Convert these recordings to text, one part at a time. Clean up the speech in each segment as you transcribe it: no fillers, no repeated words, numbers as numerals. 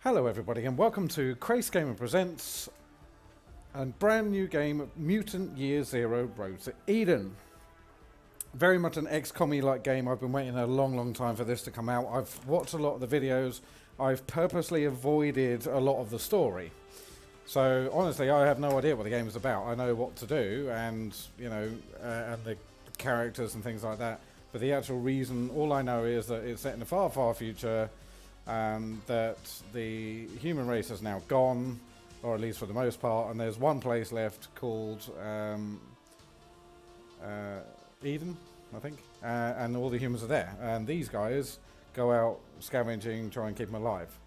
Hello everybody and welcome to Kraise Gamer Presents a brand new game, Mutant Year Zero Road to Eden. Very much an XCOM-like game. I've been waiting a long time for this to come out. I've watched a lot of the videos. I've purposely avoided a lot of the story. So honestly, I have no idea what the game is about. I know what to do and, you know, and the characters and things like that. But the actual reason, all I know is that it's set in the far future. That the human race is now gone, or at least for the most part, and there's one place left called Eden, I think, and all the humans are there, and these guys go out scavenging, try and keep them alive.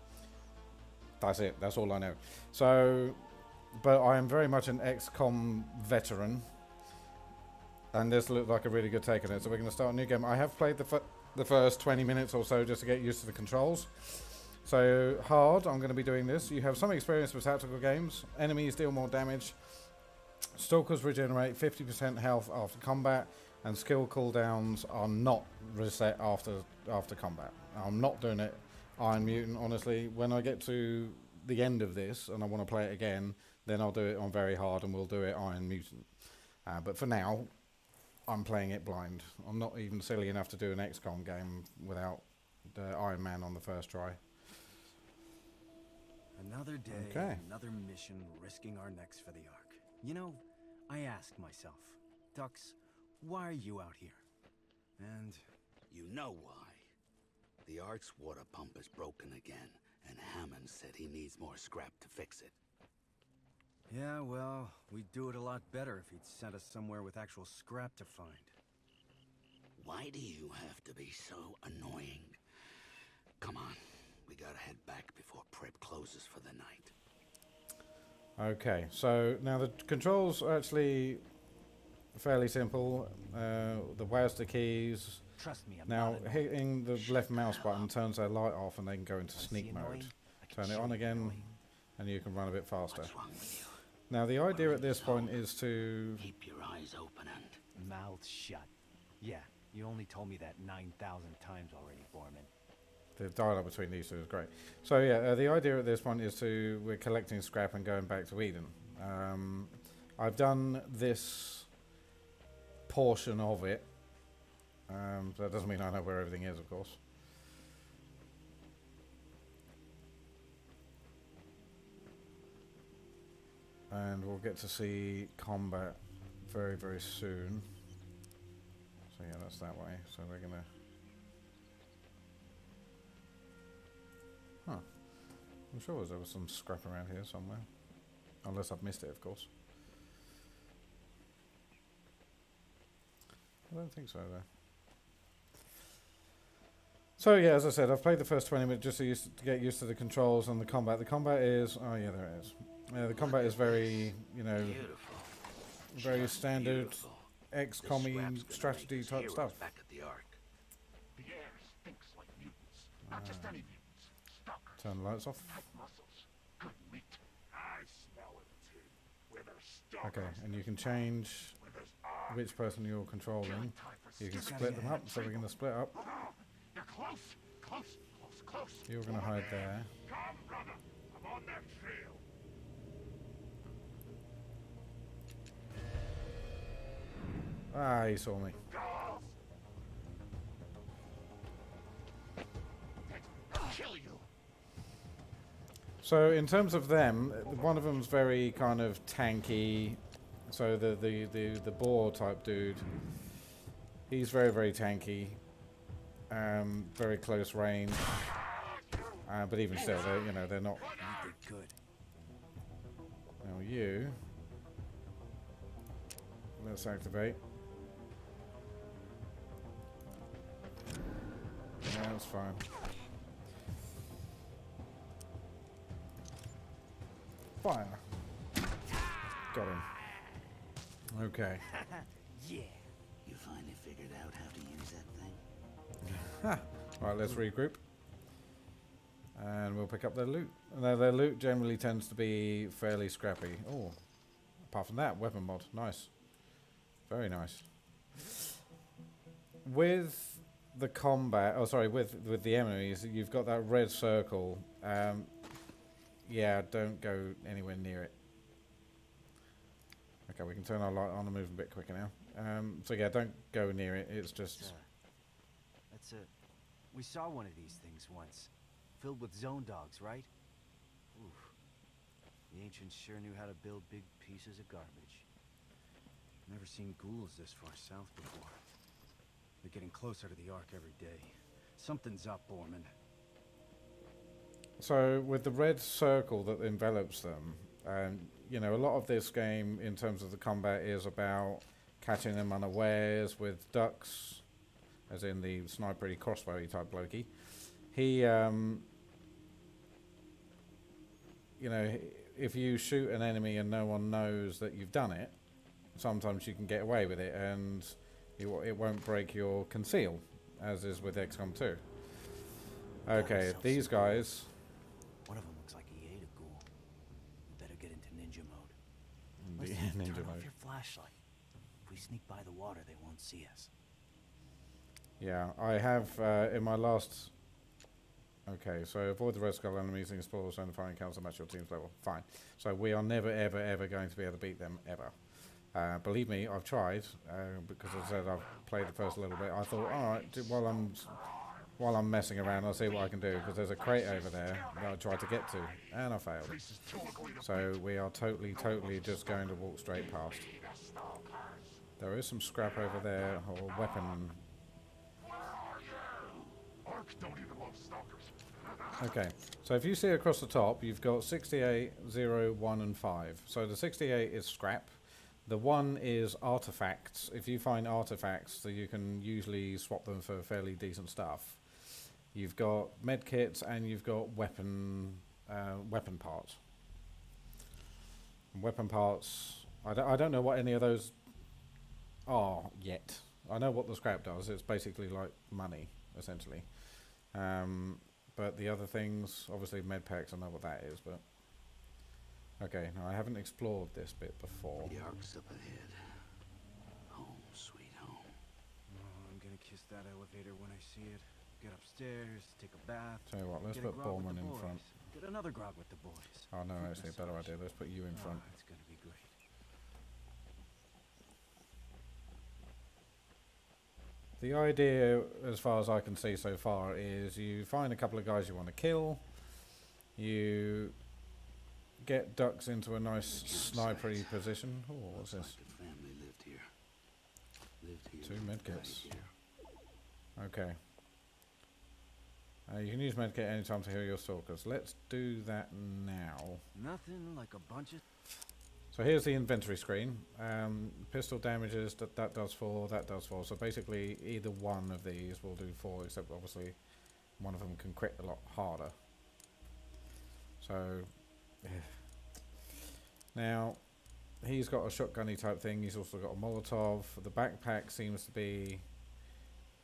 That's it, that's all I know. So, but I am very much an XCOM veteran, and this looked like a really good take on it, so we're going to start a new game. I have played the first 20 minutes or so just to get used to the controls. So hard, I'm going to be doing this. You have some experience with tactical games. Enemies deal more damage. Stalkers regenerate 50% health after combat, and skill cooldowns are not reset after combat. I'm not doing it Iron Mutant, honestly. When I get to the end of this and I want to play it again, then I'll do it on very hard and we'll do it Iron Mutant. But for now, I'm playing it blind. I'm not even silly enough to do an XCOM game without the Iron Man on the first try. Another day, another mission, risking our necks for the Ark. You know, I ask myself, Dux, why are you out here? And you know why. The Ark's water pump is broken again, and Hammond said he needs more scrap to fix it. yeah, well, we'd do it a lot better if he'd sent us somewhere with actual scrap to find. Why do you have to be so annoying? Come on, we gotta head back before prep closes for the night. Okay, so now the controls are actually fairly simple. The WASD keys. Trust me, I'm now not hitting the left mouse button turns their light off and they can go into sneak mode. Turn it on again and you can run a bit faster. What's wrong with you? Now the idea at this point is to keep your eyes open and mouth shut. Yeah, you only told me that 9,000 times already, Bormin. the dialogue between these two is great. So yeah, the idea at this point is we're collecting scrap and going back to Eden. I've done this portion of it. That doesn't mean I know where everything is, of course. And we'll get to see combat very soon. So yeah, that's that way. So we're gonna... Huh. I'm sure there was some scrap around here somewhere. Unless I've missed it, of course. I don't think so, though. So yeah, as I said, I've played the first 20 minutes just to get used to the controls and the combat. The combat is... Oh yeah, there it is. The combat is very, you know, very standard XCOM-y strategy type stuff. Back at the Ark. The air stinks like mutants. Not just any mutants. Stalkers. Turn the lights off. Tight muscles. Good meat. I smell it too. Where there's stalkers. Okay, and you can change which person you're controlling. You can split them up, so we're going to split up. You're close. Close. You're going to hide there. Come, brother. I'm on that trail. Ah, he saw me. Gouls. Kill you. So in terms of them, one of them's very kind of tanky. So the boar type dude, he's very tanky, very close range. But even still, they're not. You did good. Now you, let's activate. Yeah, that's fine. Fire. Got him. Okay. Yeah. You finally figured out how to use that thing? Right, let's regroup. And we'll pick up their loot. Now, their loot generally tends to be fairly scrappy. Oh, apart from that, weapon mod. Nice. Very nice. With the combat, with the enemies, you've got that red circle. yeah, don't go anywhere near it. Okay, we can turn our light on and move a bit quicker now. So yeah, don't go near it. It's just... That's a... We saw one of these things once. Filled with zone dogs, right? Oof. The ancients sure knew how to build big pieces of garbage. Never seen ghouls this far south before. They're getting closer to the Ark every day. Something's up, Bormin. So with the red circle that envelops them, you know, a lot of this game in terms of the combat is about catching them unawares. With Dux, as in the snipery crossbowy type blokey, he, you know, if you shoot an enemy and no one knows that you've done it, sometimes you can get away with it and it won't break your conceal, as is with XCOM 2. Okay, these guys... One of them looks like he ate a ghoul. We better get into ninja mode. Ninja Turn off mode. your flashlight. If we sneak by the water, they won't see us. Yeah, I have in my last... Okay, so avoid the red skull enemies and explore and find counts to match your team's level. Fine. So we are never, ever, ever going to be able to beat them, ever. Believe me, I've tried, because as I said, I've played the first little bit. I thought, alright, while I'm messing around, I'll see what I can do, because there's a crate over there that I tried to get to, and I failed. So we are totally just going to walk straight past. There is some scrap over there, or weapon. Okay, so if you see across the top, you've got 68, 0, 1 and 5. So the 68 is scrap. The 1 is artifacts. If you find artifacts, so you can usually swap them for fairly decent stuff. You've got medkits and you've got weapon parts. And weapon parts, I don't know what any of those are yet. I know what the scrap does. It's basically like money, essentially. But the other things, obviously med packs, I know what that is, but... Okay, now I haven't explored this bit before. The Ark's up ahead. Home, sweet home. Oh, I'm gonna kiss that elevator when I see it. Get upstairs, take a bath. Tell you what, let's get a put grog with Bormin the in boys. front. Get another grog with the boys. Oh no, Fruit actually a better massage. idea. Let's put you in front. Oh, it's gonna be great. The idea, as far as I can see so far, is you find a couple of guys you want to kill. You get Dux into a nice snipery position. Oh, what's this? Like the family lived here. Lived here. 2 medkits. Died here. Okay. You can use medkit anytime to heal your stalkers. Let's do that now. Nothing like a bunch of... So here's the inventory screen. Pistol damages, that does 4, that does 4. So basically either one of these will do 4, except obviously one of them can crit a lot harder. So, yeah. Now, he's got a shotgunny type thing. He's also got a Molotov. The backpack seems to be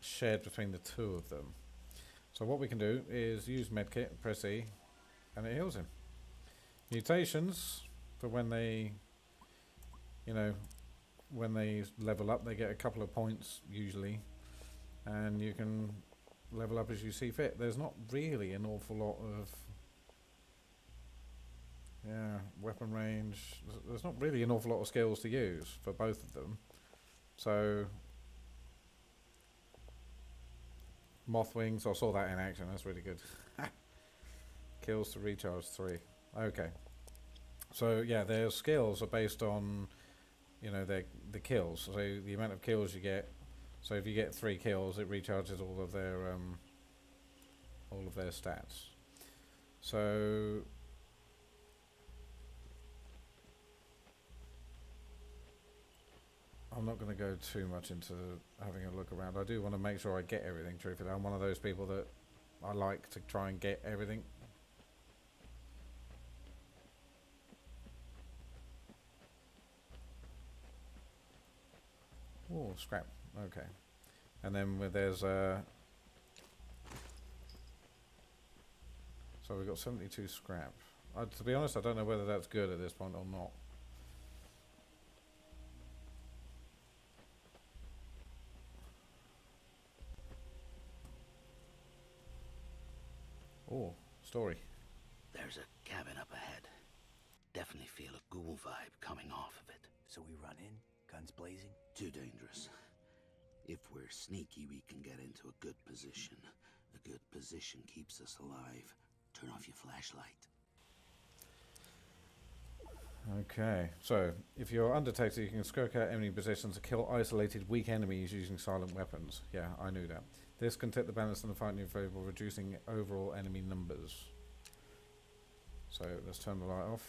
shared between the two of them. So what we can do is use medkit, press E, and it heals him. Mutations, for when they, you know, when they level up, they get a couple of points usually, and you can level up as you see fit. There's not really an awful lot of, yeah, weapon range. There's not really an awful lot of skills to use for both of them. So, moth wings, I saw that in action, that's really good. Kills to recharge 3. Okay. So yeah, their skills are based on, you know, the kills. So the amount of kills you get. So if you get 3 kills, it recharges all of their stats. So I'm not going to go too much into having a look around. I do want to make sure I get everything, truthfully. I'm one of those people that I like to try and get everything. Oh, scrap. Okay. And then there's so we've got 72 scrap. To be honest, I don't know whether that's good at this point or not. Oh, story. There's a cabin up ahead. Definitely feel a ghoul vibe coming off of it. So we run in, guns blazing? Too dangerous. If we're sneaky, we can get into a good position. A good position keeps us alive. Turn off your flashlight. Okay, so if you're undetected, you can skulk out enemy positions to kill isolated weak enemies using silent weapons. Yeah, I knew that. This can tip the balance in the fight in your favour, reducing overall enemy numbers. So let's turn the light off.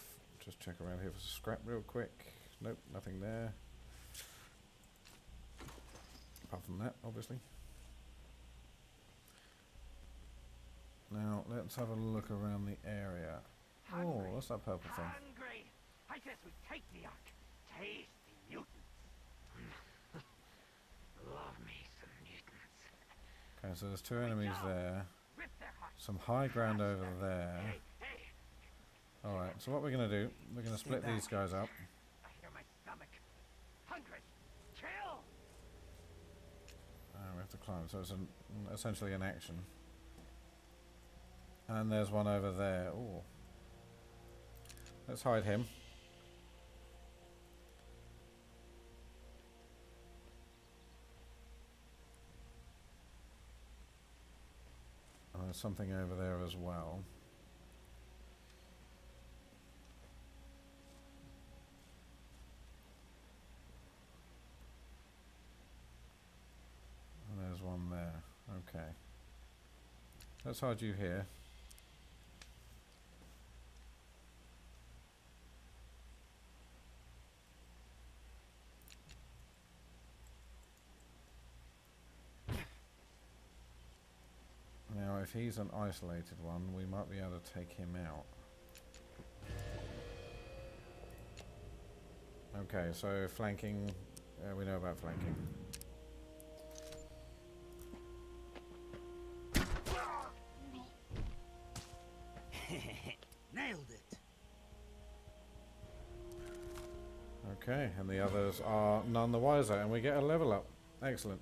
Just check around here for scrap real quick. Nope, nothing there. Apart from that, obviously. Now, let's have a look around the area. Oh, what's that purple thing? Hungry. I guess we take the ark. Tasty mutants. Love me some mutants. Okay, so there's two enemies there. Rip their hearts. Some high ground over there. Hey, hey. Alright, so what we're going to do, we're going to split these guys up. I hear my stomach. Hungry. Kill. We have to climb, so it's essentially an action. And there's one over there. Ooh. Let's hide him. And there's something over there as well. And there's one there. Okay. Let's hide you here. Now, if he's an isolated one, we might be able to take him out. Okay, so flanking, we know about flanking. Nailed it. Okay, and the others are none the wiser, and we get a level up. Excellent.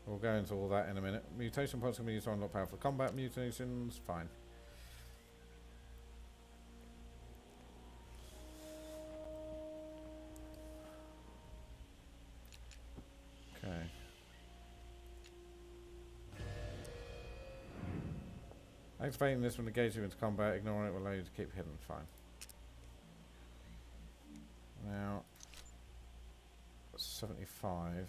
We'll go into all that in a minute. Mutation points can be used to unlock powerful combat mutations. Fine. Okay. Activating this will engage you into combat. Ignoring it will allow you to keep hidden. Fine. Now, 75.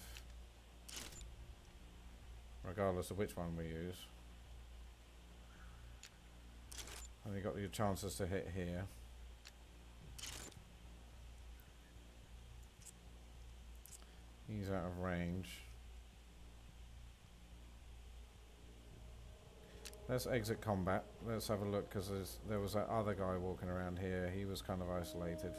Regardless of which one we use. And you got your chances to hit here. He's out of range. Let's exit combat. Let's have a look, because there was that other guy walking around here. He was kind of isolated.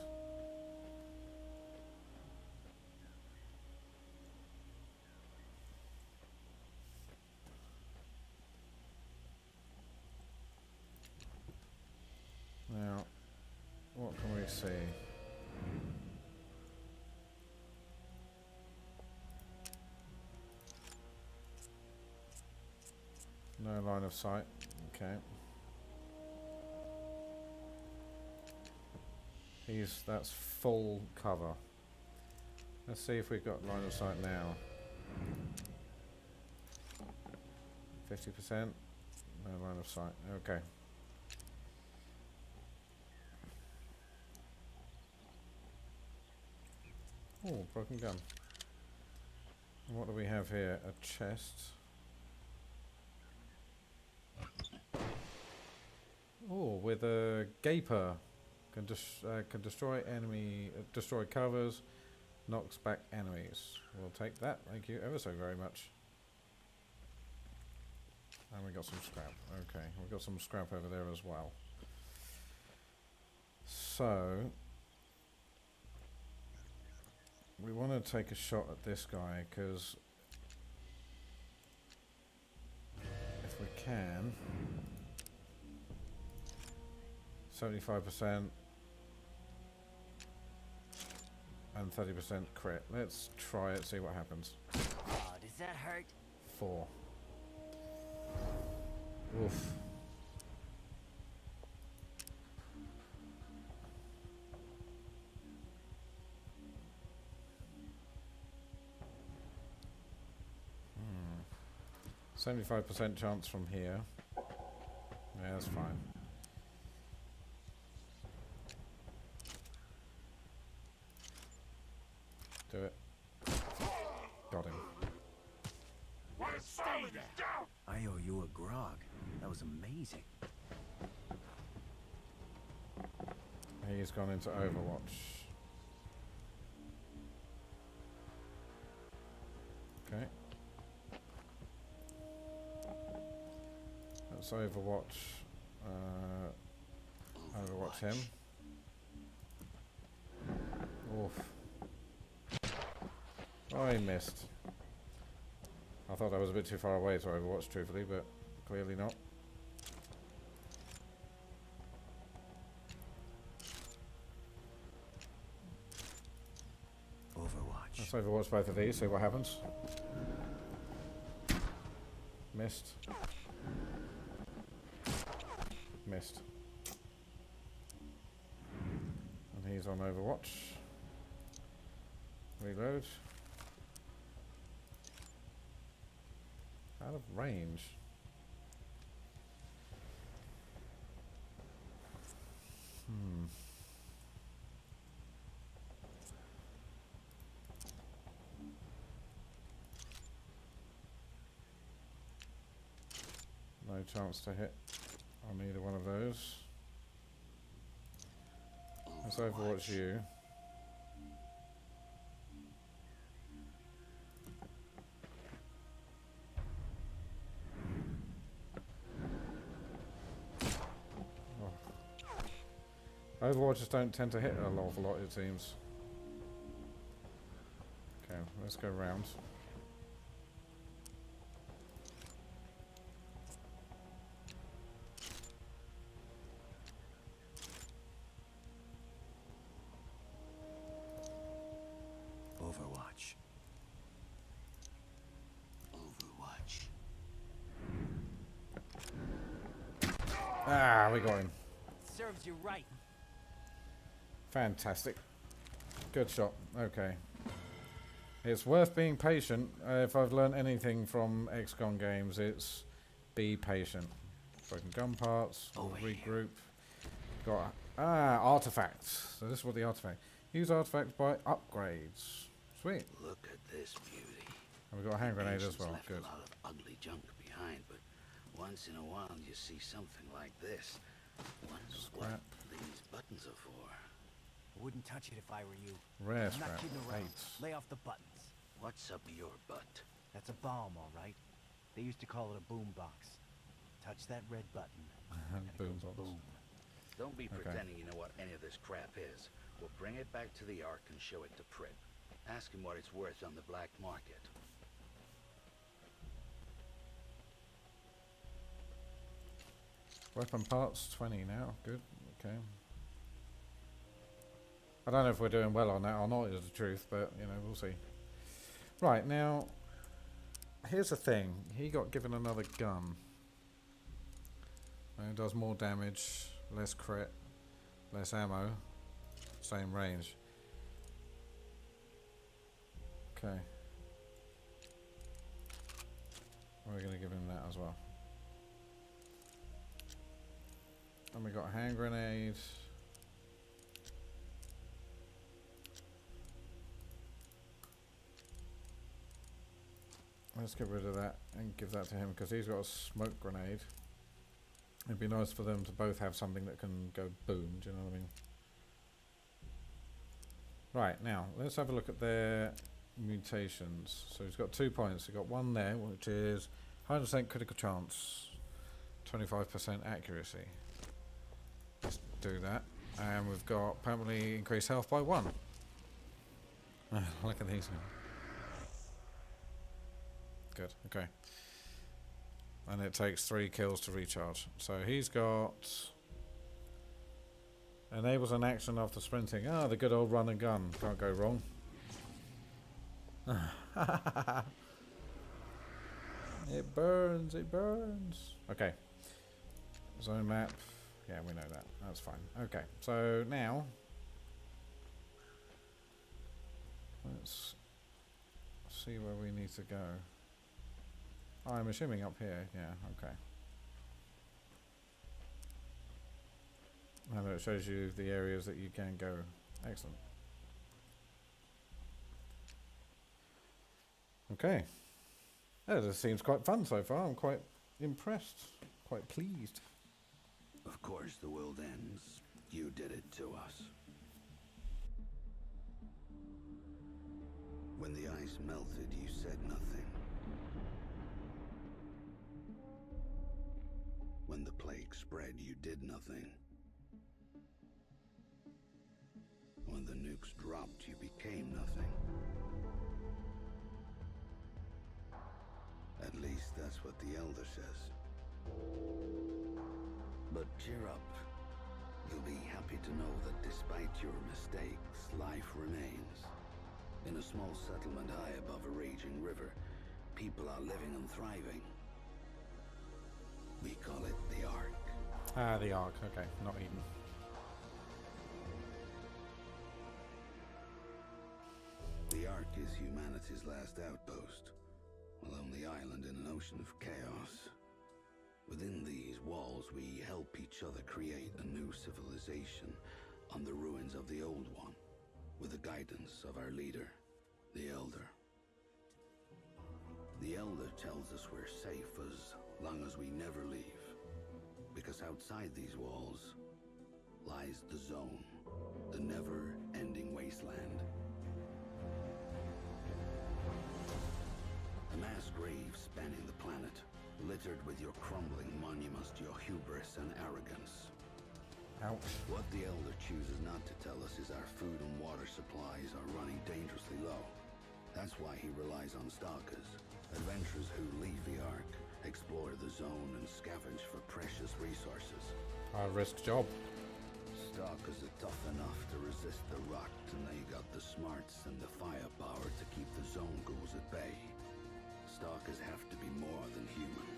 Now, what can we see? No line of sight. Okay. That's full cover. Let's see if we've got line of sight now. 50%. No line of sight. Okay. Oh, broken gun. And what do we have here? A chest. Oh, with a gaper. Can destroy enemy, destroy covers, knocks back enemies. We'll take that. Thank you ever so very much. And we got some scrap. Okay, we've got some scrap over there as well. So we want to take a shot at this guy, because if we can, 75% and 30% crit. Let's try it, see what happens. Oh, does that hurt? 4. Oof. 75% chance from here. Yeah, that's fine. Do it. Got him. I owe you a grog. That was amazing. He's gone into Overwatch. Okay. Let's Overwatch. Overwatch him. Oof. Oh, he missed. I thought I was a bit too far away to Overwatch, truthfully, but clearly not. Overwatch. Let's Overwatch both of these, see what happens. Missed. Missed. And he's on Overwatch. Reload. Out of range. No chance to hit on either one of those. Let's Overwatch you. Overwatchers don't tend to hit an awful lot, it seems. Okay, let's go round. Overwatch. Overwatch. Ah, we got him. Serves you right. Fantastic. Good shot. Okay. It's worth being patient. If I've learned anything from XCOM games, it's be patient. Broken gun parts. Regroup. Got artifacts. So this is what the artifact. Use artifacts by upgrades. Sweet. Look at this beauty. And we've got a hand grenade as Ancients well. left Good. a lot of ugly junk behind, but once in a while you see something like this. Wonder what Scrap. these buttons are for. I wouldn't touch it if I were you. Rare I'm scrap. not kidding around. 8. Lay off the buttons. What's up your butt? That's a bomb, all right. They used to call it a boom box. Touch that red button. and it Boom goes box. boom. Don't be Okay. pretending you know what any of this crap is. We'll bring it back to the Ark and show it to Prip. Ask him what it's worth on the black market. Weapon parts 20 now. Good. Okay. I don't know if we're doing well on that or not, is the truth, but you know, we'll see. Right, now here's the thing. He got given another gun. And it does more damage, less crit, less ammo, same range. Okay. We're going to give him that as well. And we got a hand grenade. Let's get rid of that and give that to him because he's got a smoke grenade. It'd be nice for them to both have something that can go boom, do you know what I mean? Right, now, let's have a look at their mutations. So he's got 2 points. He's got one there, which is 100% critical chance, 25% accuracy. Let's do that. And we've got permanently increased health by 1. Look at these. Good, okay. And it takes 3 kills to recharge. So he's got... Enables an action after sprinting. Ah, the good old run and gun. Can't go wrong. It burns, it burns. Okay. Zone map. Yeah, we know that. That's fine. Okay, so now... Let's see where we need to go. I'm assuming up here. Yeah, okay. And it shows you the areas that you can go. Excellent. Okay. Yeah, this seems quite fun so far. I'm quite impressed. Quite pleased. Of course the world ends. You did it to us. When the ice melted, you said nothing. When the plague spread, you did nothing. When the nukes dropped, you became nothing. At least that's what the Elder says. But cheer up. You'll be happy to know that despite your mistakes, life remains. In a small settlement high above a raging river, people are living and thriving. We call it the Ark. Ah, the Ark. Okay, not Eden. The Ark is humanity's last outpost, a lonely island in an ocean of chaos. Within these walls, we help each other create a new civilization on the ruins of the old one, with the guidance of our leader, the Elder. The Elder tells us we're safe as long as we never leave, because outside these walls lies the Zone, the never-ending wasteland. A mass grave spanning the planet, littered with your crumbling monuments to your hubris and arrogance. Ouch. What the Elder chooses not to tell us is our food and water supplies are running dangerously low. That's why he relies on Stalkers, adventurers who leave the Ark, explore the Zone, and scavenge for precious resources. High risk job. Stalkers are tough enough to resist the rot, and they got the smarts and the firepower to keep the Zone Ghouls at bay. Stalkers have to be more than human.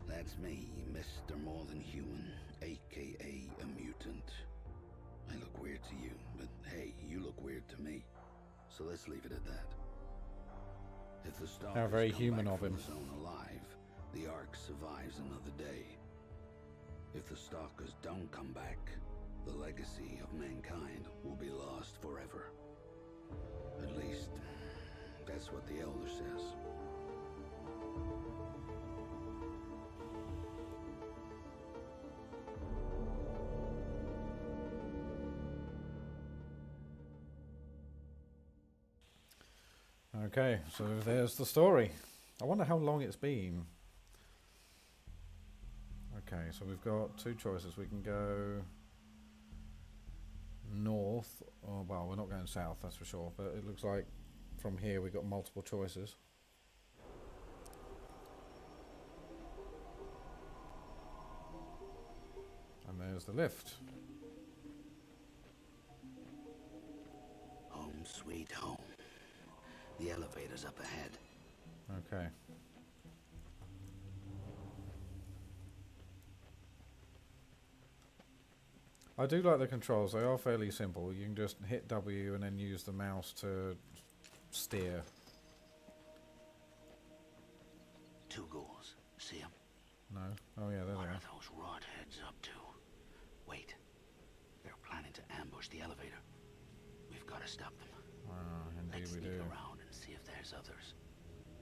That's me, Mr. More Than Human, aka a mutant. I look weird to you, but hey, you look weird to me. So let's leave it at that. If the Stalkers How very come human back of from him. the Zone alive, the Ark survives another day. If the Stalkers don't come back, the legacy of mankind will be lost forever. At least, that's what the Elder says. Okay, so there's the story. I wonder how long it's been. Okay, so we've got two choices. We can go north, or well, we're not going south, that's for sure, but it looks like from here we've got multiple choices. And there's the lift. Home sweet home. The elevator's up ahead. Okay. I do like the controls. They are fairly simple. You can just hit W and then use the mouse to steer. Two ghouls. See them? No? Oh yeah, there What they are are. those rot heads up to? Wait. They're planning to ambush the elevator. We've got to stop them. Indeed Let's we sneak do. around and see if there's others.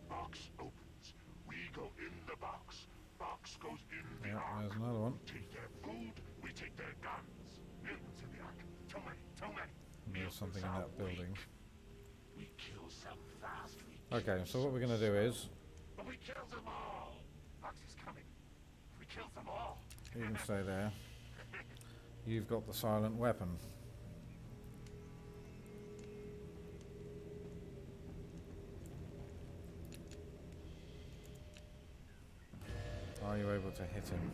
Box opens. We go in the box. Box goes in the Yeah, Ark. there's another one. Take their food, we take their guns. Mutants in the Ark. Too many, too many. There's something in that building. We kill some fast. Okay, so what we're going to do is, But we kill them all. Box is coming. We kill them all. you can stay there. You've got the silent weapon. Are you able to hit him?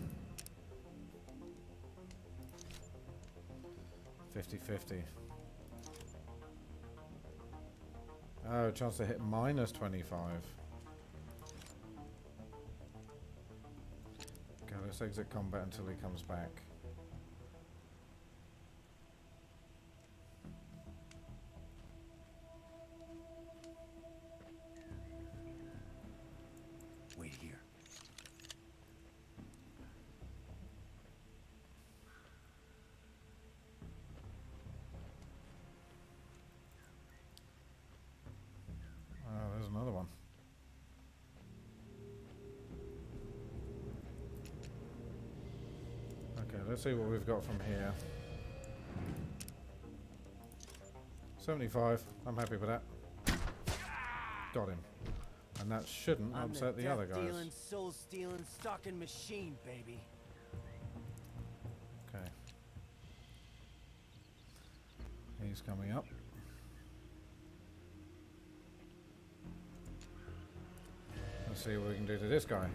50-50. Oh, chance to hit minus 25. Okay, let's exit combat until he comes back. let's see what we've got from here. 75. I'm happy with that. Got him. And that shouldn't upset the other guys. Dealing, soul stealing, stalking machine, baby. Okay. He's coming up. Let's see what we can do to this guy.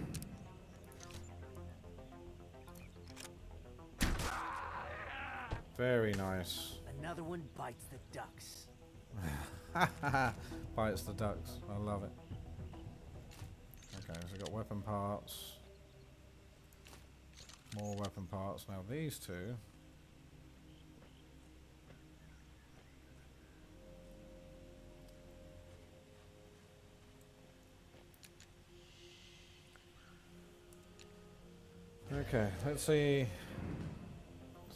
Very nice. Another one bites the ducks. Bites the ducks. I love it. Okay, so we've got weapon parts. More weapon parts. Now these two. Okay, let's see.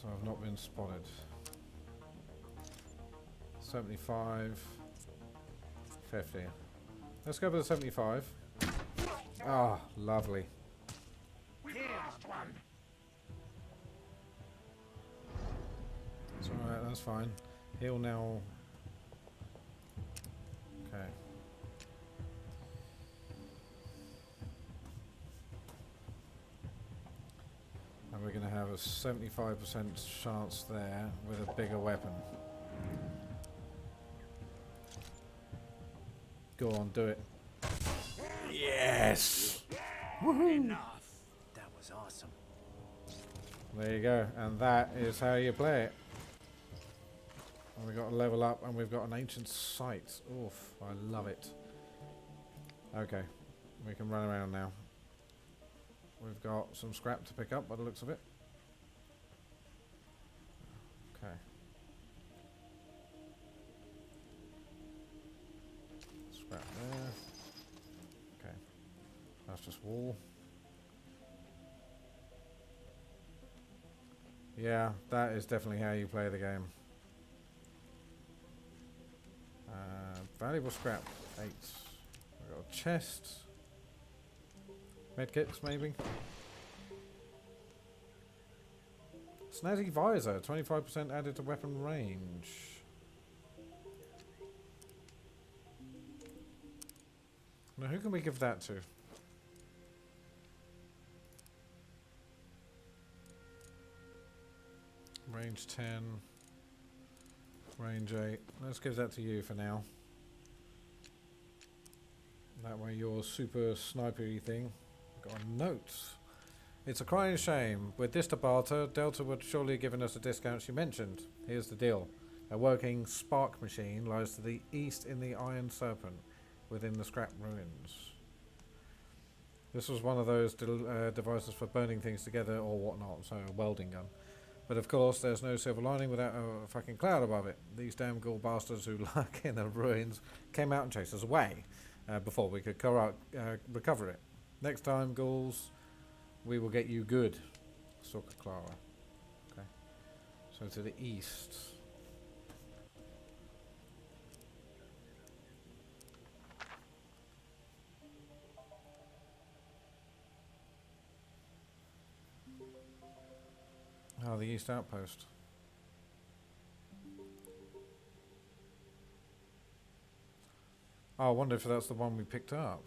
So I've not been spotted. 75, 50. Let's go for the 75. Ah, lovely. It's alright, that's fine. He'll now... Okay. And we're going to have a 75% chance there with a bigger weapon. Go on, do it. Yes! Enough. That was awesome. There you go, and that is how you play it. And we've got a level up, and we've got an ancient site. Oof, I love it. Okay, we can run around now. We've got some scrap to pick up by the looks of it. Okay. Scrap there. Okay. That's just wall. Yeah, that is definitely how you play the game. Valuable scrap, 8. We've got a chest. Medkits, maybe. Snazzy visor, 25% added to weapon range. Now, who can we give that to? Range 10. Range 8. Let's give that to you for now. That way your super snipery thing. Got a note. It's a crying shame. With this to barter, Delta would surely have given us a discount she mentioned. Here's the deal. A working spark machine lies to the east in the Iron Serpent, within the scrap ruins. This was one of those devices for burning things together or whatnot, so a welding gun. But of course, there's no silver lining without a fucking cloud above it. These damn ghoul bastards who lurk in the ruins came out and chased us away before we could recover it. Next time, ghouls, we will get you good. Stalker Clara. Okay. So to the east. Oh, the east outpost. Oh, I wonder if that's the one we picked up.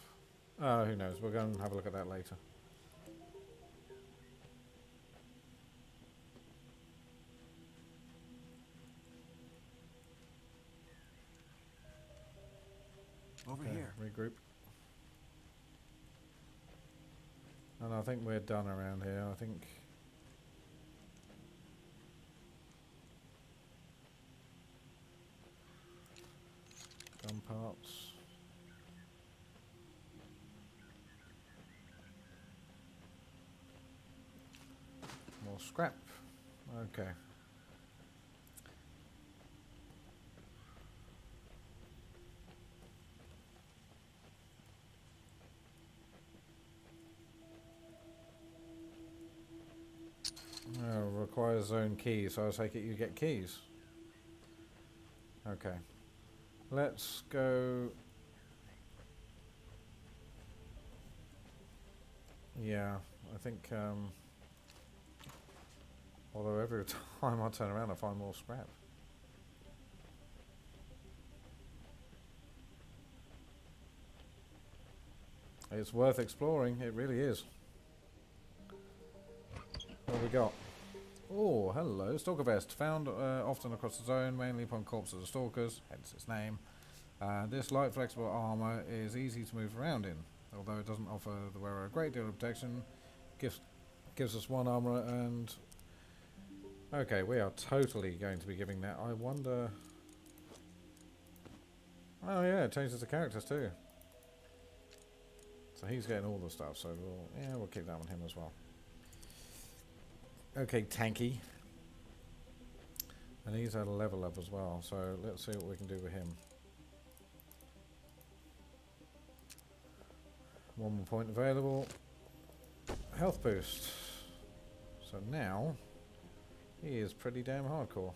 Oh, who knows? We'll go and have a look at that later. Over here. Regroup. And I think we're done around here. I think... gun parts. More scrap. Okay. Requires zone keys, so I take it you get keys. Okay. Let's go. Yeah, I think Although every time I turn around I find more scrap. It's worth exploring, it really is. What have we got? Oh, hello, Stalker Vest. Found often across the zone, mainly upon corpses of Stalkers, hence its name. This light flexible armour is easy to move around in, although it doesn't offer the wearer a great deal of protection. Gives us 1 armourer and... Okay, we are totally going to be giving that. I wonder... Oh yeah, it changes the characters too. So he's getting all the stuff, so we'll keep that on him as well. Okay, tanky. And he's at a level up as well, so let's see what we can do with him. 1 more point available. Health boost. So now, he is pretty damn hardcore.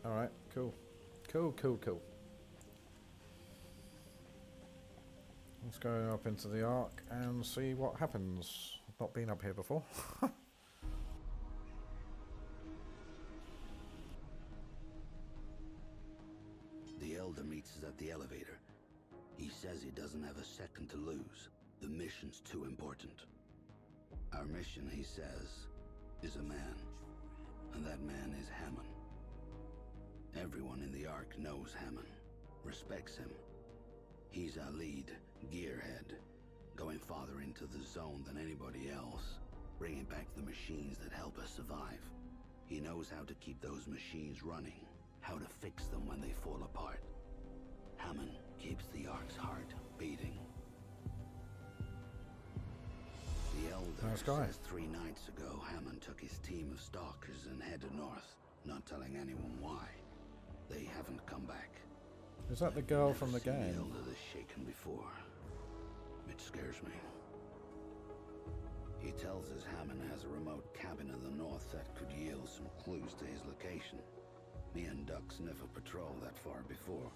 Alright, cool. Cool. Let's go up into the Ark and see what happens. I've not been up here before. The Elder meets us at the elevator. He says he doesn't have a second to lose. The mission's too important. Our mission, he says, is a man. And that man is Hammond. Everyone in the Ark knows Hammond, respects him. He's our lead, gearhead, going farther into the zone than anybody else, bringing back the machines that help us survive. He knows how to keep those machines running, how to fix them when they fall apart. Hammond keeps the Ark's heart beating. The Elder says 3 nights ago Hammond took his team of Stalkers and headed north, not telling anyone why. They haven't come back. Is that the girl from the game? The Elder is shaken before. It scares me. He tells us Hammond has a remote cabin in the north that could yield some clues to his location. Me and Dux never patrolled that far before,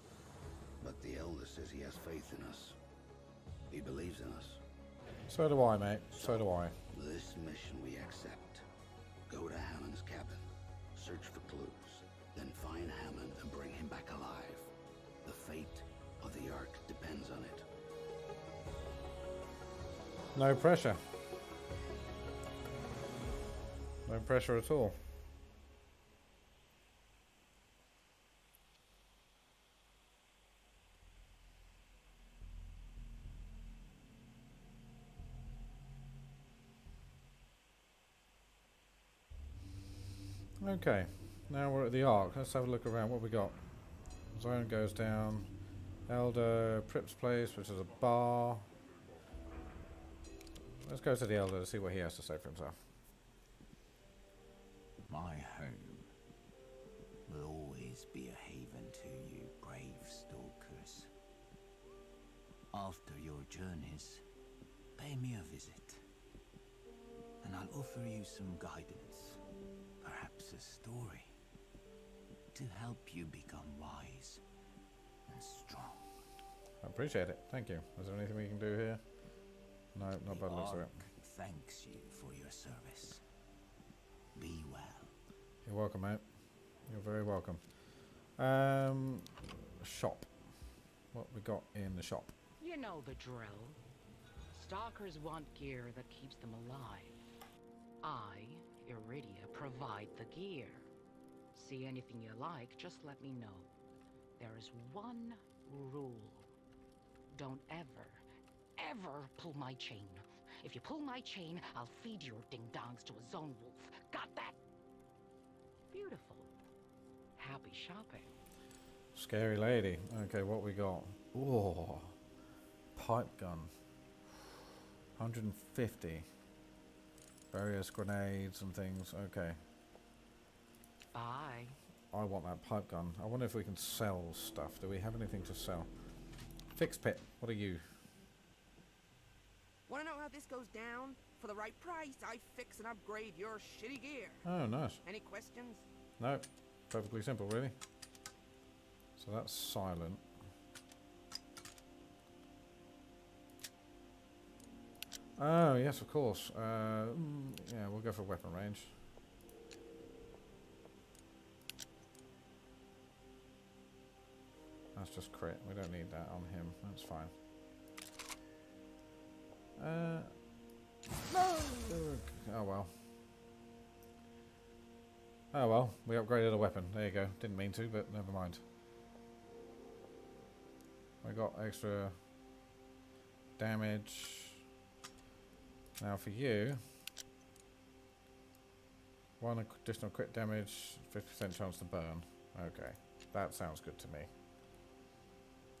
but the Elder says he has faith in us. He believes in us. So do I, mate. So do I. This mission we accept. Go to Hammond's cabin, search for clues, then find Hammond and bring him back alive. The fate of the Ark depends on it. No pressure. No pressure at all. Okay, now we're at the Ark. Let's have a look around. What we got? Zone goes down. Elder, Prip's place, which is a bar. Let's go to the Elder to see what he has to say for himself. My home will always be a haven to you, brave Stalkers. After your journeys, pay me a visit, and I'll offer you some guidance, perhaps a story, to help you become wise and strong. I appreciate it. Thank you. Is there anything we can do here? No, not bad looks of it. Thanks you for your service. Be well. You're welcome, mate. You're very welcome. Shop. What we got in the shop? You know the drill. Stalkers want gear that keeps them alive. I, Iridia, provide the gear. See anything you like, just let me know. There is one rule. Don't ever pull my chain. If you pull my chain, I'll feed your ding-dongs to a zone wolf. Got that? Beautiful. Happy shopping. Scary lady. Okay, what we got? Oh, pipe gun. 150. Various grenades and things. Okay. Bye. I want that pipe gun. I wonder if we can sell stuff. Do we have anything to sell? Fix pit. What are you? Want to know how this goes down? For the right price, I fix and upgrade your shitty gear. Oh, nice. Any questions? No. Perfectly simple, really. So that's silent. Oh, yes, of course. Yeah, We'll go for weapon range. That's just crit. We don't need that on him. That's fine. No! Oh well. Oh well, we upgraded a weapon. There you go. Didn't mean to, but never mind. I got extra damage. Now for you, 1 additional crit damage, 50% chance to burn. Okay, that sounds good to me.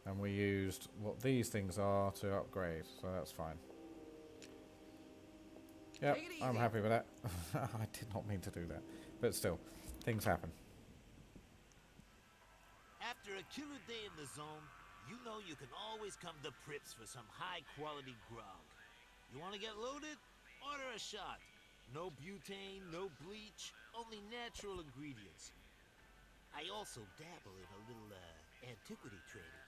And we used what these things are to upgrade, so that's fine. Yep, I'm happy with that. I did not mean to do that, but still, things happen. After a killer day in the zone, you know you can always come to Prips for some high-quality grog. You want to get loaded? Order a shot. No butane, no bleach, only natural ingredients. I also dabble in a little antiquity trading.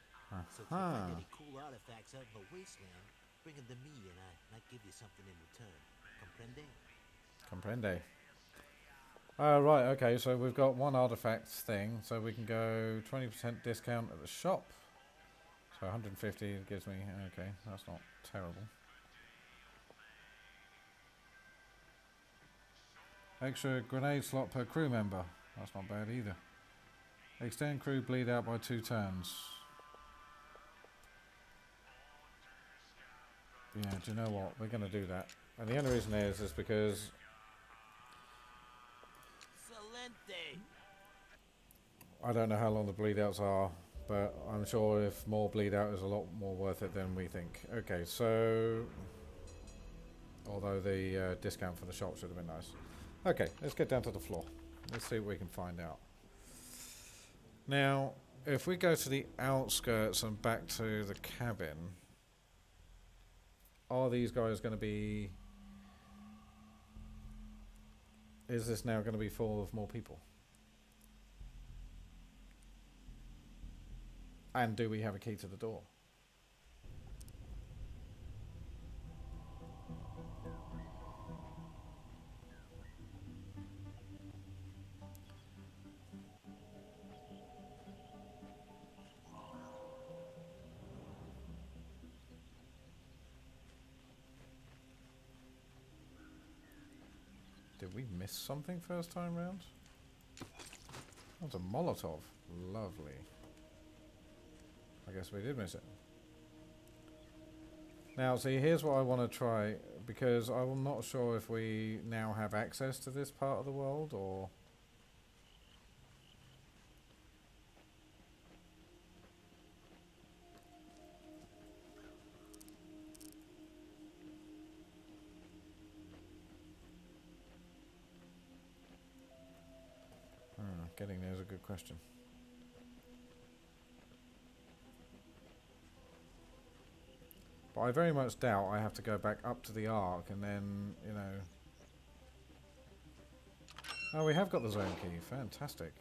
So if you find any cool artifacts out in the wasteland, bring them to me and I might give you something in return. Comprende? Comprende. Right, okay, so we've got one artifact thing, so we can go 20% discount at the shop. So 150 gives me, okay, that's not terrible. Extra grenade slot per crew member. That's not bad either. Extend crew bleed out by 2 turns. Yeah, do you know what? We're going to do that. And the only reason is because... Excelente. I don't know how long the bleed outs are, but I'm sure if more bleed out is a lot more worth it than we think. Okay, so... Although the discount for the shop should have been nice. Okay, let's get down to the floor. Let's see what we can find out. Now, if we go to the outskirts and back to the cabin, are these guys going to be... Is this now going to be full of more people? And do we have a key to the door? Did we miss something first time round? That's a Molotov. Lovely. I guess we did miss it. Now, see, here's what I want to try, because I'm not sure if we now have access to this part of the world, or... Getting there is a good question. But I very much doubt I have to go back up to the Ark and then, you know... Oh, we have got the zone key. Fantastic.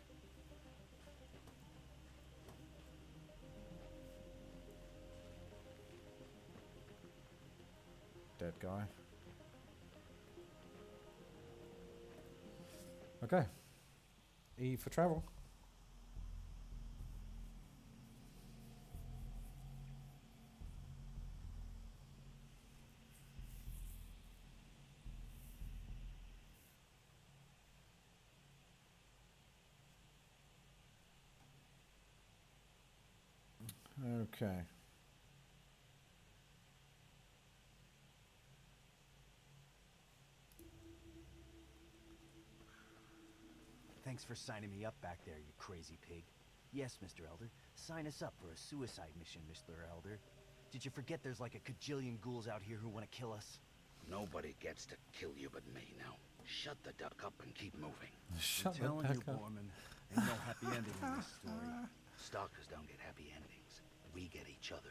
Dead guy. Okay. E for travel. Okay. Thanks for signing me up back there, you crazy pig. Yes, Mr. Elder. Sign us up for a suicide mission, Mr. Elder. Did you forget there's like a cajillion ghouls out here who want to kill us? Nobody gets to kill you but me now. Shut the duck up and keep moving. Shut I'm the telling you, heck up. Bormin, ain't no happy ending in this story. Stalkers don't get happy endings. We get each other.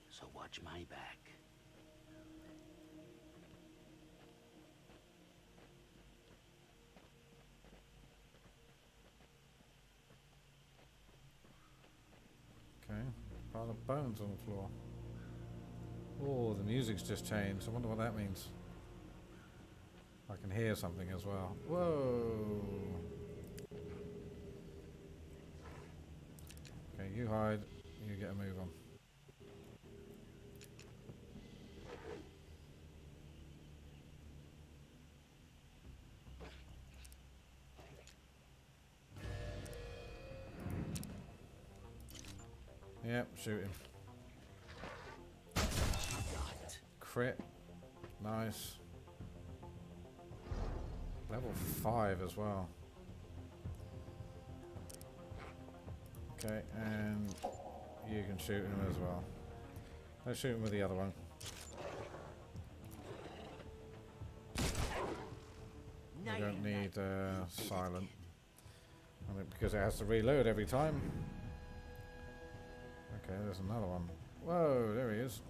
So watch my back. Okay, pile of bones on the floor. Oh, the music's just changed. I wonder what that means. I can hear something as well. Whoa. Okay, you hide. You get a move on. Yep, shoot him. Crit. Nice. Level 5 as well. Okay, and you can shoot him as well. Let's shoot him with the other one. We don't need silent. I mean, because it has to reload every time. Okay, there's another one. Whoa, there he is.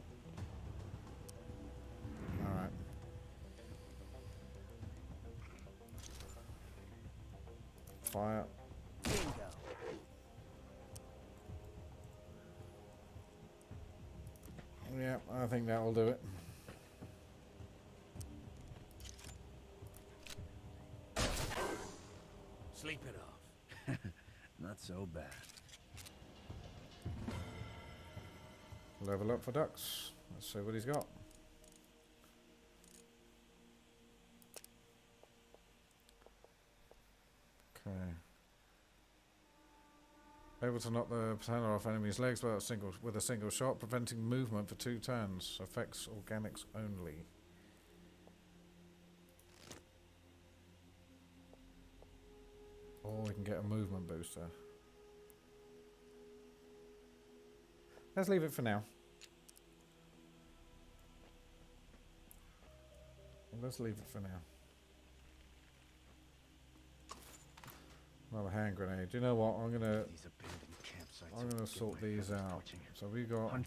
Alright. Fire. Bingo. Yeah, I think that will do it. Sleep it off. Not so bad. Level up for Dux. Let's see what he's got. Okay. Able to knock the patella off enemies' legs with a single shot, preventing movement for 2 turns. Affects organics only. Or we can get a movement booster. Let's leave it for now. Let's leave it for now. Another hand grenade. Do you know what? I'm gonna sort these out. So we got. Right,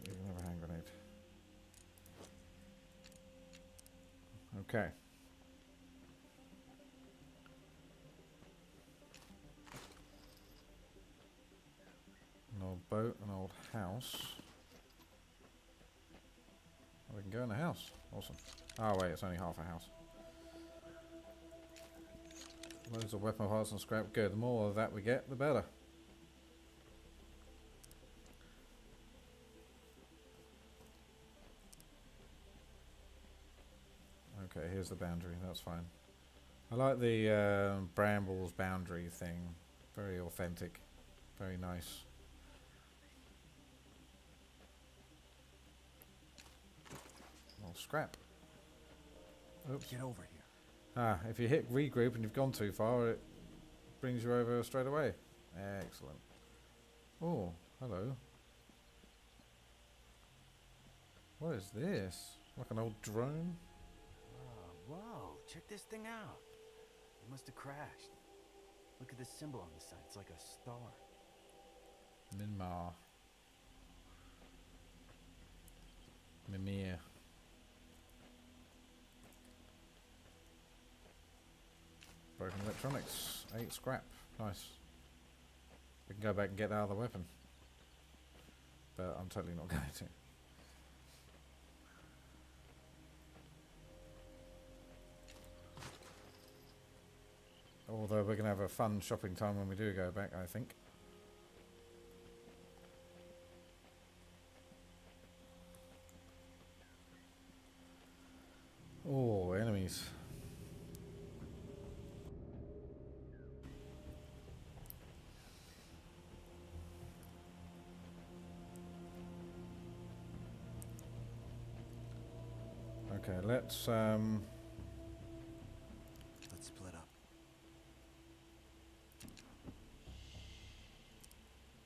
you can have a hand grenade. Okay. An old boat, an old house. Oh, we can go in the house. Awesome. Oh wait, it's only half a house. Loads of weapon parts and scrap. Good. The more of that we get, the better. Okay, here's the boundary. That's fine. I like the brambles boundary thing. Very authentic. Very nice. Well, scrap. Oops. Get over here. Ah, if you hit regroup and you've gone too far, it brings you over straight away. Excellent. Oh, hello. What is this? Like an old drone? Whoa, check this thing out. It must have crashed. Look at the symbol on the side. It's like a star. Minmar. Mimir. Broken electronics. 8 scrap. Nice. We can go back and get the other weapon. But I'm totally not going to. Although we're going to have a fun shopping time when we do go back, I think. Oh, enemies. Okay, let's split up.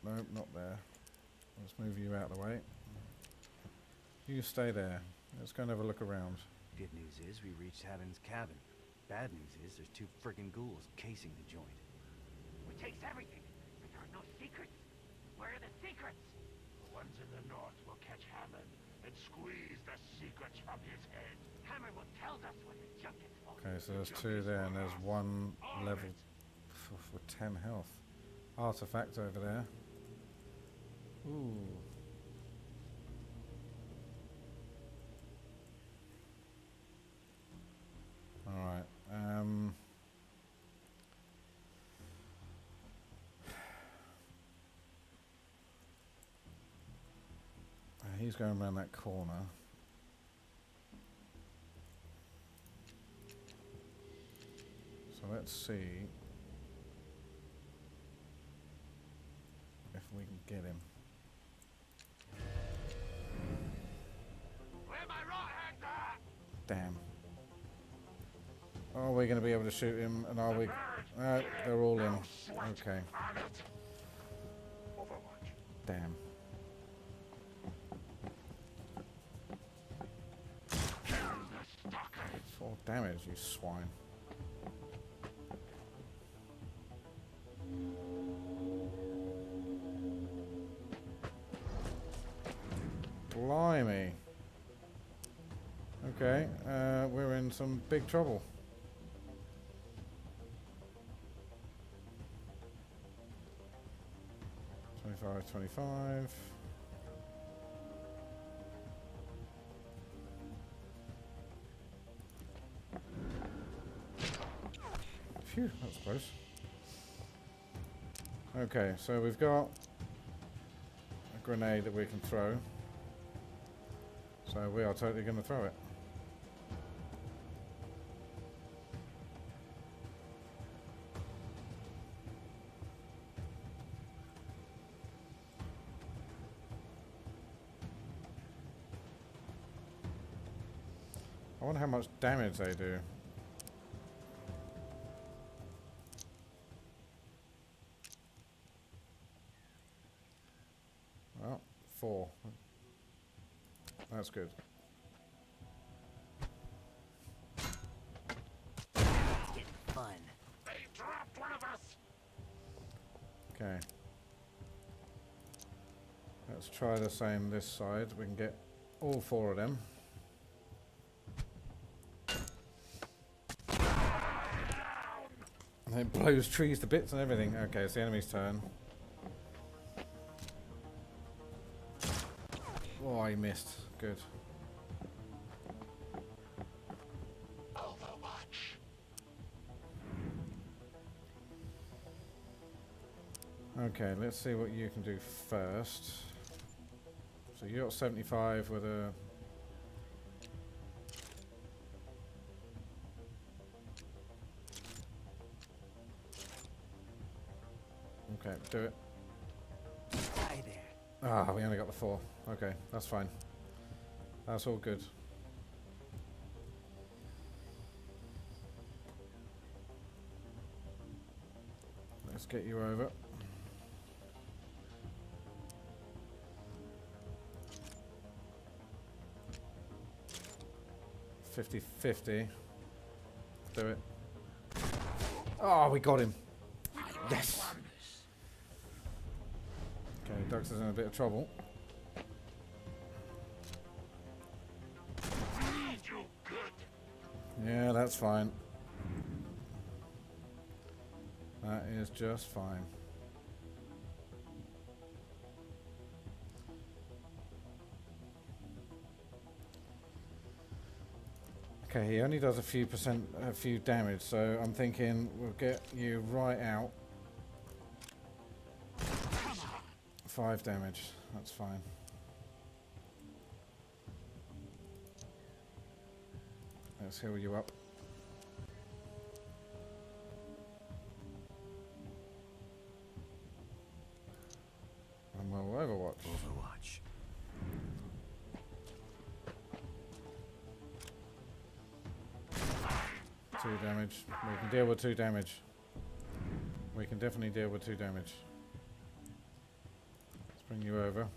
Nope, not there. Let's move you out of the way. You stay there. Let's go and have a look around. Good news is we reached Haddon's cabin. Bad news is there's 2 friggin' ghouls casing the joint. We chased everything, but there are no secrets. Where are the secrets? The ones in the north will catch Hammond and squeeze the secrets from his head. Hammond will tell us when the junk is full. Okay, so there's 2 there and there's 1 level with 10 health. Artifact over there. Ooh. he's going around that corner. So let's see if we can get him. Where my right hand at? Damn. Are we going to be able to shoot him? And are we? They're all in. Okay. Damn. Full damage, you swine. Blimey. Okay, we're in some big trouble. $25. Phew, that's close. Okay, so we've got a grenade that we can throw. So we are totally going to throw it. I wonder how much damage they do. Well, 4. That's good. It's getting fun. They dropped one of us. Okay. Let's try the same this side. We can get all 4 of them. And it blows trees to bits and everything. Okay, it's the enemy's turn. Oh, he missed. Good. Overwatch. Okay, let's see what you can do first. So you got 75 with a... Okay, do it. Hi there. Ah, we only got the 4. Okay, that's fine. That's all good. Let's get you over. $50-50. Do it. Oh, we got him. Yes. Okay, Dux is in a bit of trouble. Yeah, that's fine. That is just fine. Okay, he only does a few damage, so I'm thinking we'll get you right out. 5 damage, that's fine. Let's heal you up. And we'll overwatch. Overwatch. 2 damage. We can deal with 2 damage. We can definitely deal with 2 damage. Let's bring you over.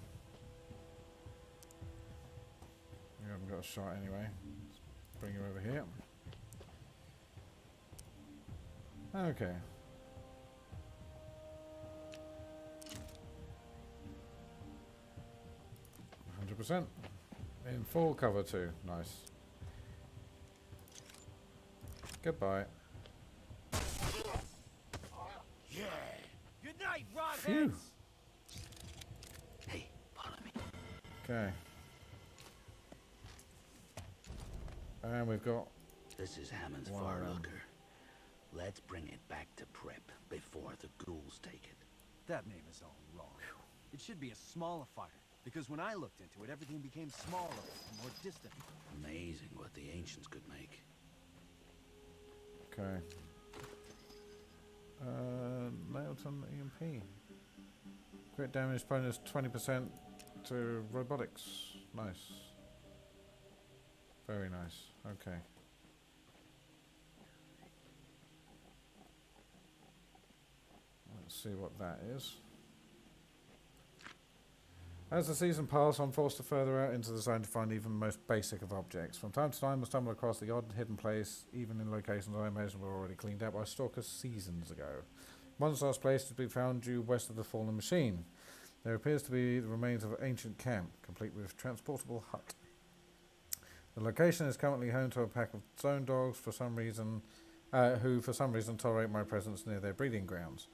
You haven't got a shot anyway. Let's bring you over here. Okay. %. In full cover too. Nice. Goodbye. Yeah. Good night, Rodheads. Phew. Hey, follow me. Okay. And we've got... This is Hammond's Wow. far looker. Let's bring it back to prep before the ghouls take it. That name is all wrong. It should be a smaller fire. Because when I looked into it, everything became smaller and more distant. Amazing what the ancients could make. Okay. Mutant EMP. Crit damage bonus 20% to robotics. Nice. Very nice. Okay. Let's see what that is. As the season passes, I'm forced to further out into the zone to find even the most basic of objects. From time to time, I stumble across the odd hidden place, even in locations I imagine were already cleaned out by Stalkers seasons ago. One such place is to be found due west of the fallen machine. There appears to be the remains of an ancient camp, complete with transportable hut. The location is currently home to a pack of zone dogs who for some reason tolerate my presence near their breeding grounds.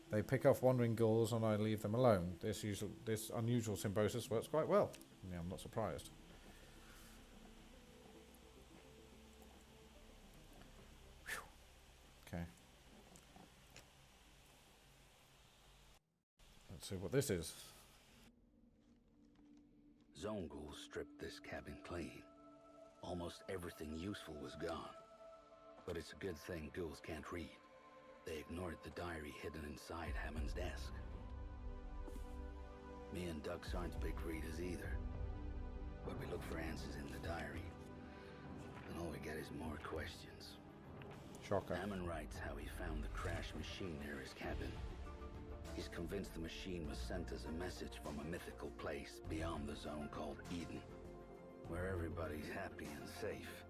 They pick off wandering Gouls and I leave them alone. This unusual symbiosis works quite well. Yeah, I'm not surprised. Whew. Okay. Let's see what this is. Zone Ghouls stripped this cabin clean. Almost everything useful was gone. But it's a good thing Ghouls can't read. They ignored the diary hidden inside Hammond's desk. Me and Dux aren't big readers either. But we look for answers in the diary. And all we get is more questions. Shocker. Hammond writes how he found the crashed machine near his cabin. He's convinced the machine was sent as a message from a mythical place beyond the zone called Eden, where everybody's happy and safe.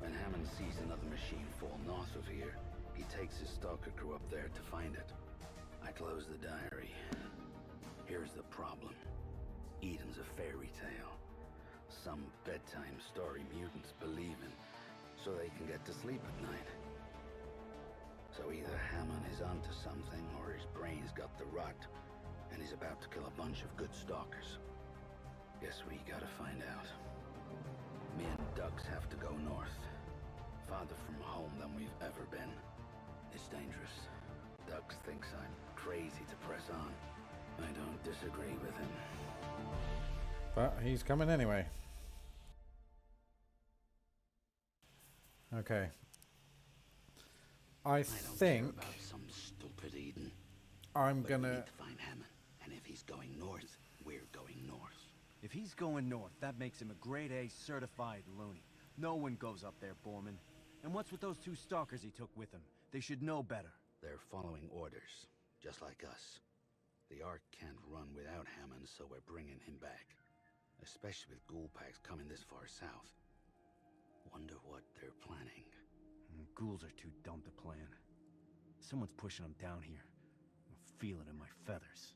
When Hammond sees another machine fall north of here, he takes his stalker crew up there to find it. I close the diary. Here's the problem. Eden's a fairy tale. Some bedtime story mutants believe in, so they can get to sleep at night. So either Hammond is onto something, or his brain's got the rot, and he's about to kill a bunch of good stalkers. Guess we gotta find out. Me and Dux have to go north. Farther from home than we've ever been. It's dangerous. Dux thinks I'm crazy to press on. I don't disagree with him. But he's coming anyway. Okay. I don't think care about some stupid Eden. I'm But we gonna... need to find Hammond, and if he's going north, we're going north. If he's going north, that makes him a grade A certified loony. No one goes up there, Bormin. And what's with those two stalkers he took with him? They should know better. They're following orders, just like us. The Ark can't run without Hammond, so we're bringing him back. Especially with Ghoul packs coming this far south. Wonder what they're planning. Ghouls are too dumb to plan. Someone's pushing them down here. I feel it in my feathers.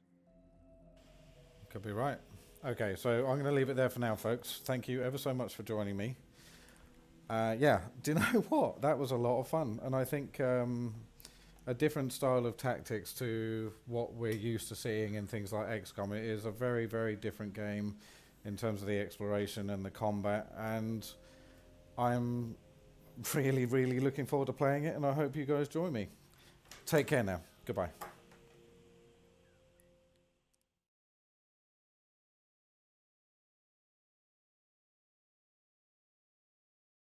Could be right. Okay, so I'm going to leave it there for now, folks. Thank you ever so much for joining me. Yeah, do you know what? That was a lot of fun. And I think a different style of tactics to what we're used to seeing in things like XCOM. It is a very, very different game in terms of the exploration and the combat. And I'm really, really looking forward to playing it. And I hope you guys join me. Take care now. Goodbye.